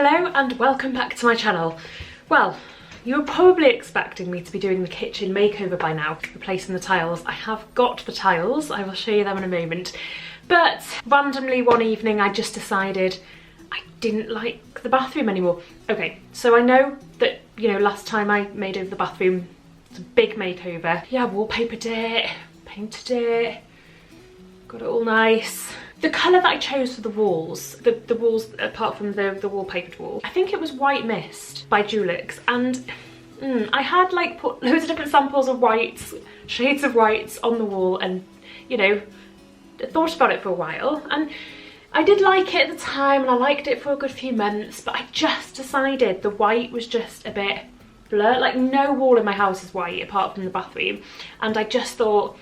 Hello and welcome back to my channel. Well, you were probably expecting me to be doing the kitchen makeover by now, replacing the tiles. I have got the tiles, I will show you them in a moment. But randomly one evening I just decided I didn't like the bathroom anymore. Okay, so I know that, you know, last time I made over the bathroom, it's a big makeover. Yeah, wallpapered it, painted it, got it all nice. The colour that I chose for the walls, the walls apart from the wallpapered wall, I think it was White Mist by Dulux, and I had like put loads of different samples of whites, shades of whites on the wall, and you know, thought about it for a while, and I did like it at the time and I liked it for a good few months, but I just decided the white was just a bit blur. Like no wall in my house is white apart from the bathroom, and I just thought,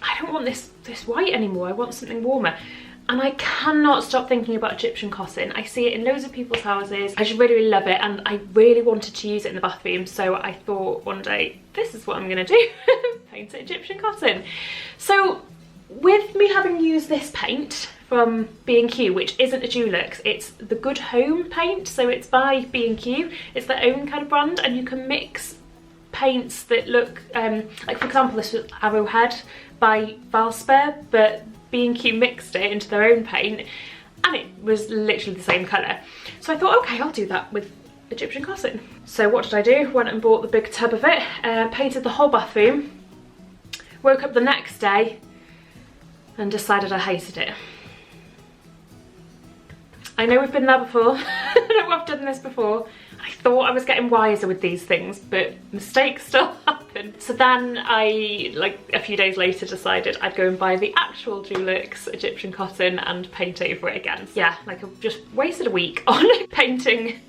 I don't want this white anymore, I want something warmer. And I cannot stop thinking about Egyptian cotton. I see it in loads of people's houses. I just really, really love it, and I really wanted to use it in the bathroom, so I thought one day, this is what I'm gonna do, paint it Egyptian cotton. So with me having used this paint from B&Q, which isn't a Dulux, it's the Good Home paint, so it's by B&Q, it's their own kind of brand, and you can mix paints that look, like for example this was Arrowhead by Valspar, but B&Q mixed it into their own paint and it was literally the same colour. So I thought, okay, I'll do that with Egyptian cotton. So what did I do? Went and bought the big tub of it, painted the whole bathroom, woke up the next day and decided I hated it. I know we've been there before, I know I've done this before. I thought I was getting wiser with these things, but mistakes still happen. So then I, like a few days later, decided I'd go and buy the actual Dulux Egyptian cotton and paint over it again. Yeah, like I've just wasted a week on painting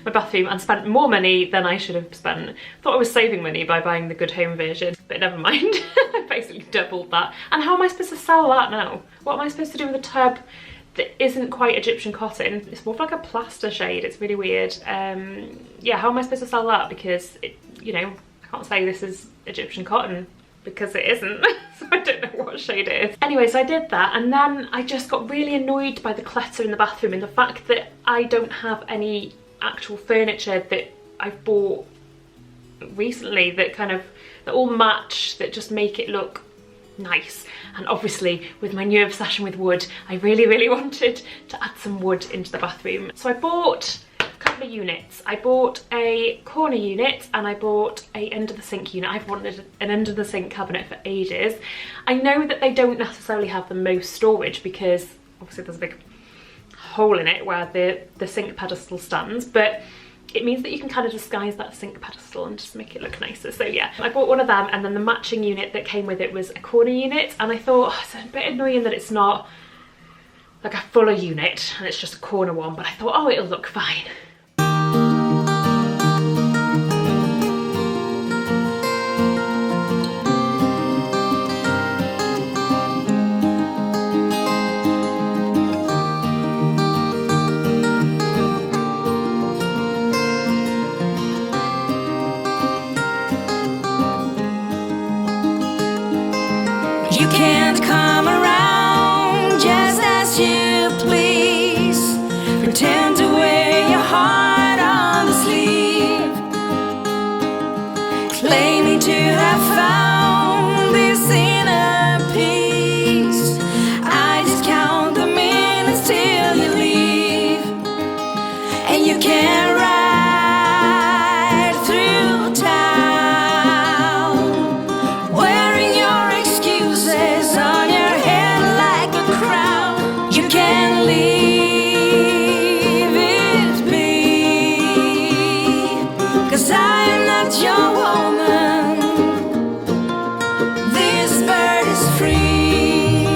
my bathroom and spent more money than I should have spent. Thought I was saving money by buying the Good Home version, but never mind. I basically doubled that. And how am I supposed to sell that now? What am I supposed to do with a tub that isn't quite Egyptian cotton? It's more of like a plaster shade, it's really weird. Yeah, how am I supposed to sell that? Because, you know, I can't say this is Egyptian cotton because it isn't, so I don't know what shade it is. Anyway, so I did that, and then I just got really annoyed by the clutter in the bathroom and the fact that I don't have any actual furniture that I've bought recently that kind of, that all match, that just make it look nice. And obviously with my new obsession with wood, I really, really wanted to add some wood into the bathroom. So I bought a couple of units. I bought a corner unit and I bought a under the sink unit. I've wanted an under the sink cabinet for ages. I know that they don't necessarily have the most storage because obviously there's a big hole in it where the sink pedestal stands, but it means that you can kind of disguise that sink pedestal and just make it look nicer. So yeah, I bought one of them, and then the matching unit that came with it was a corner unit, and I thought, oh, it's a bit annoying that it's not like a fuller unit and it's just a corner one, but I thought, oh, it'll look fine. You can't come around just as you please. Pretend to wear your heart on the sleeve, claiming to have found this inner peace. I just count the minutes till you leave, and you can't ride through town wearing your excuses on your head like a crown. You can't leave it be, 'cause I am not your woman. This bird is free.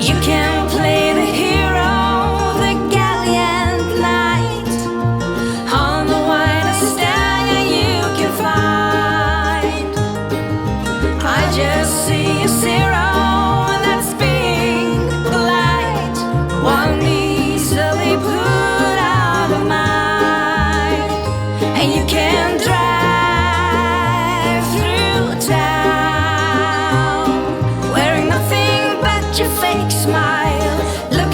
You can play the hero, the gallant knight, on the widest stallion you can find. I just see a zero that's being polite, one easily put out of mind. And you can drive through town wearing nothing but your fake smile. Look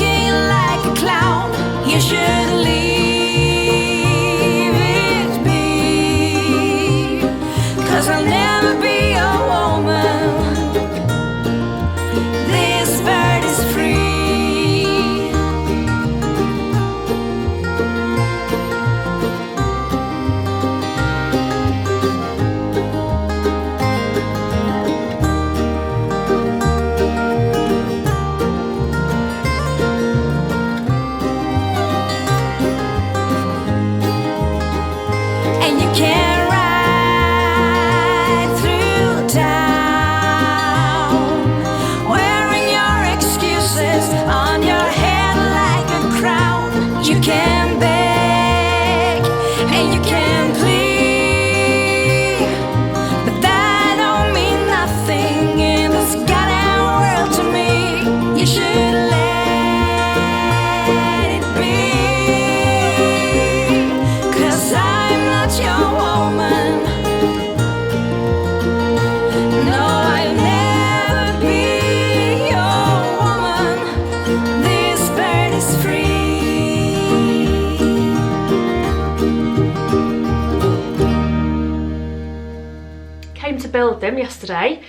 them yesterday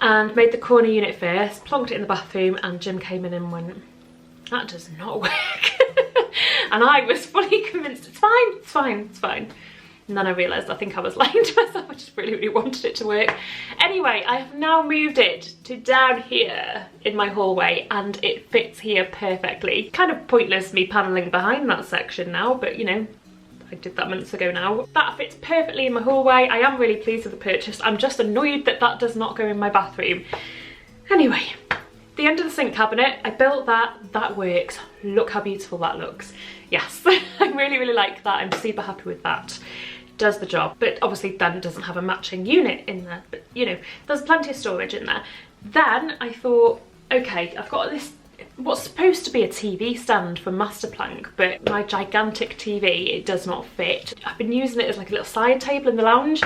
and made the corner unit first, plonked it in the bathroom, and Jim came in and went, that does not work. And I was fully convinced, it's fine, it's fine, it's fine. And then I realised I think I was lying to myself. I just really, really wanted it to work. Anyway, I have now moved it to down here in my hallway and it fits here perfectly. Kind of pointless me panelling behind that section now, but you know, I did that months ago now. That fits perfectly in my hallway. I am really pleased with the purchase. I'm just annoyed that that does not go in my bathroom. Anyway, the end of the sink cabinet, I built that. That works. Look how beautiful that looks. Yes, I really, really like that. I'm super happy with that. Does the job, but obviously then it doesn't have a matching unit in there, but you know, there's plenty of storage in there. Then I thought, okay, I've got this, what's supposed to be a TV stand for Master Plank, but my gigantic TV, it does not fit. I've been using it as like a little side table in the lounge,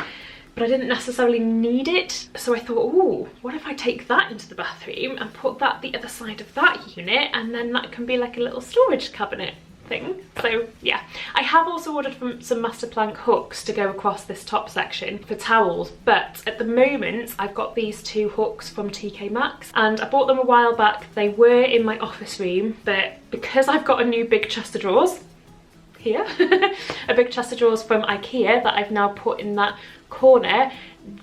but I didn't necessarily need it. So I thought, oh, what if I take that into the bathroom and put that the other side of that unit, and then that can be like a little storage cabinet thing. So yeah, I have also ordered some Master Plank hooks to go across this top section for towels, but at the moment I've got these two hooks from TK Maxx and I bought them a while back. They were in my office room, but because I've got a new big chest of drawers here, a big chest of drawers from IKEA that I've now put in that corner,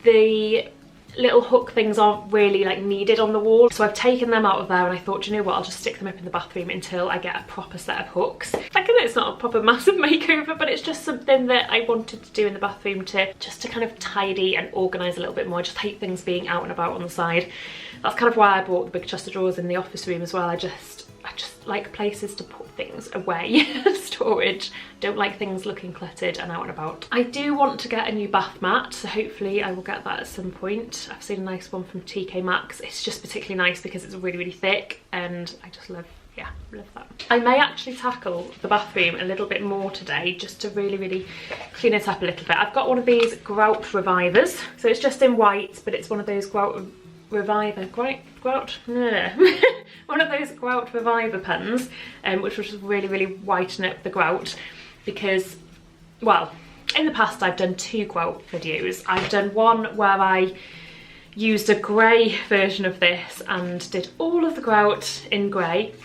the little hook things aren't really like needed on the wall, so I've taken them out of there and I thought, you know what, I'll just stick them up in the bathroom until I get a proper set of hooks. Like, I know it's not a proper massive makeover, but it's just something that I wanted to do in the bathroom to kind of tidy and organise a little bit more. I just hate things being out and about on the side. That's kind of why I bought the big chest of drawers in the office room as well. I just like places to put things away, storage. Don't like things looking cluttered and out and about. I do want to get a new bath mat, so hopefully I will get that at some point. I've seen a nice one from TK Maxx. It's just particularly nice because it's really, really thick and I just love that. I may actually tackle the bathroom a little bit more today just to really, really clean it up a little bit. I've got one of these grout revivers, so it's just in white, but it's one of those grout reviver one of those grout reviver pens, which will just really, really whiten up the grout, because, well, in the past I've done two grout videos. I've done one where I used a grey version of this and did all of the grout in grey,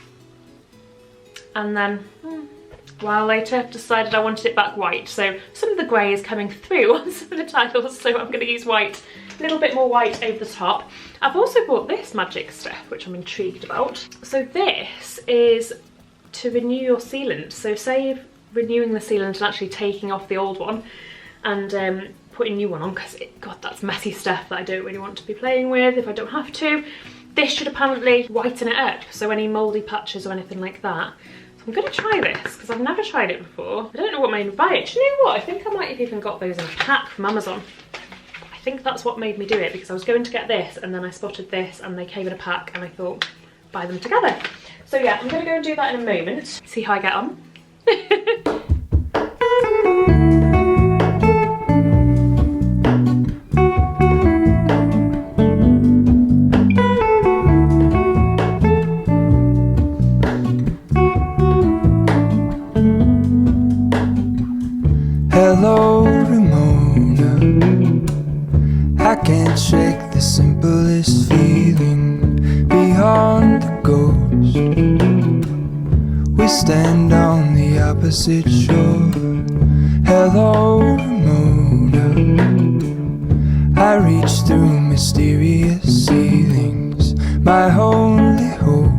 and then a while later decided I wanted it back white, so some of the grey is coming through on some of the tiles, so I'm going to use white, a little bit more white over the top. I've also bought this magic stuff, which I'm intrigued about. So this is to renew your sealant. So say renewing the sealant and actually taking off the old one and putting a new one on, because God, that's messy stuff that I don't really want to be playing with if I don't have to. This should apparently whiten it up, so any mouldy patches or anything like that. So I'm going to try this because I've never tried it before. I don't know what made me buy it. Do you know what? I think I might have even got those in a pack from Amazon. I think that's what made me do it, because I was going to get this and then I spotted this and they came in a pack and I thought, buy them together. So yeah, I'm going to go and do that in a moment, see how I get on. Hello, Ramona. I can't shake the simplest feeling beyond the ghost. We stand on the opposite shore. Hello, Ramona. I reach through mysterious ceilings, my only hope.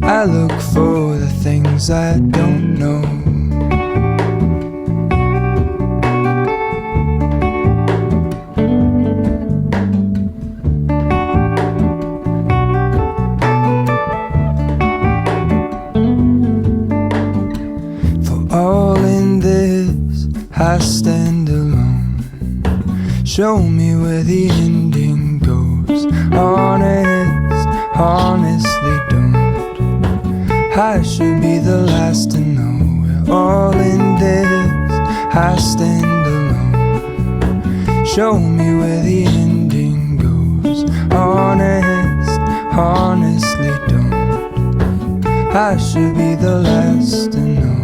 I look for the things I don't know. I stand alone. Show me where the ending goes. Honest, honestly don't. I should be the last to know. We're all in this. I stand alone. Show me where the ending goes. Honest, honestly don't. I should be the last to know.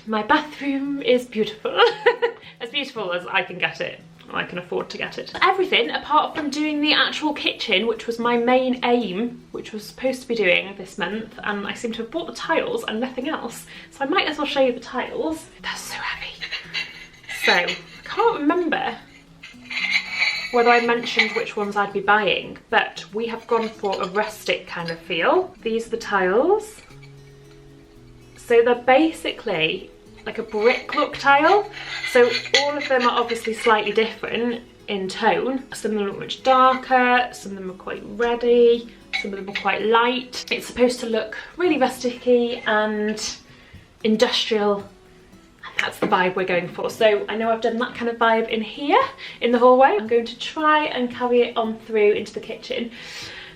my bathroom is beautiful. As beautiful as I can get it. I can afford to get it. Everything apart from doing the actual kitchen, which was my main aim, which was supposed to be doing this month, and I seem to have bought the tiles and nothing else. So I might as well show you the tiles. They're so heavy. So, I can't remember whether I mentioned which ones I'd be buying, but we have gone for a rustic kind of feel. These are the tiles. So they're basically like a brick look tile. So all of them are obviously slightly different in tone. Some of them are much darker, some of them are quite reddy, some of them are quite light. It's supposed to look really rustic-y and industrial, and that's the vibe we're going for. So I know I've done that kind of vibe in here, in the hallway. I'm going to try and carry it on through into the kitchen.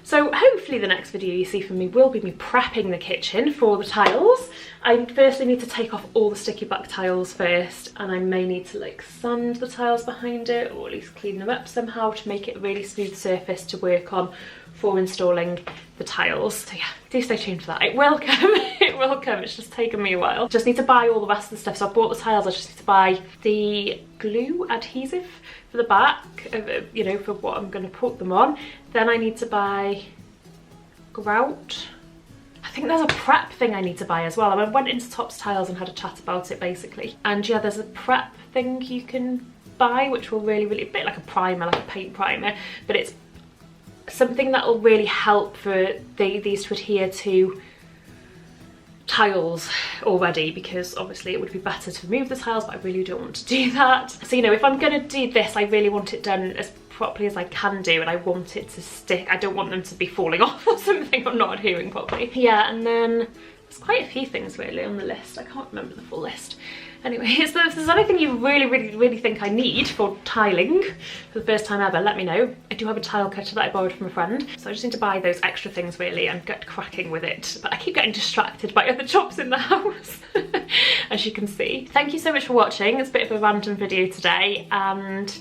So hopefully the next video you see from me will be me prepping the kitchen for the tiles. I firstly need to take off all the sticky back tiles first, and I may need to like sand the tiles behind it, or at least clean them up somehow to make it a really smooth surface to work on for installing the tiles. So yeah, do stay tuned for that. It will come, it will come. It's just taken me a while. Just need to buy all the rest of the stuff. So I bought the tiles, I just need to buy the glue adhesive for the back, you know, for what I'm gonna put them on. Then I need to buy grout. I think there's a prep thing I need to buy as well. I went into Topps Tiles and had a chat about it basically. And yeah, there's a prep thing you can buy, which will really, a bit like a primer, like a paint primer, but it's something that will really help for these to adhere to tiles already, because obviously it would be better to remove the tiles, but I really don't want to do that. So, you know, if I'm gonna do this, I really want it done as properly as I can do, and I want it to stick. I don't want them to be falling off or something or not adhering properly. Yeah, and then there's quite a few things really on the list. I can't remember the full list. Anyway, if there's anything you really think I need for tiling for the first time ever, let me know. I do have a tile cutter that I borrowed from a friend, so I just need to buy those extra things really and get cracking with it. But I keep getting distracted by other jobs in the house, as you can see. Thank you so much for watching. It's a bit of a random video today, and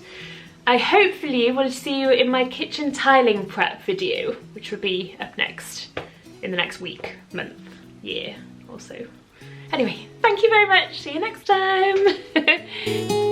I hopefully will see you in my kitchen tiling prep video, which will be up next in the next week, month, year or so. Anyway, thank you very much. See you next time.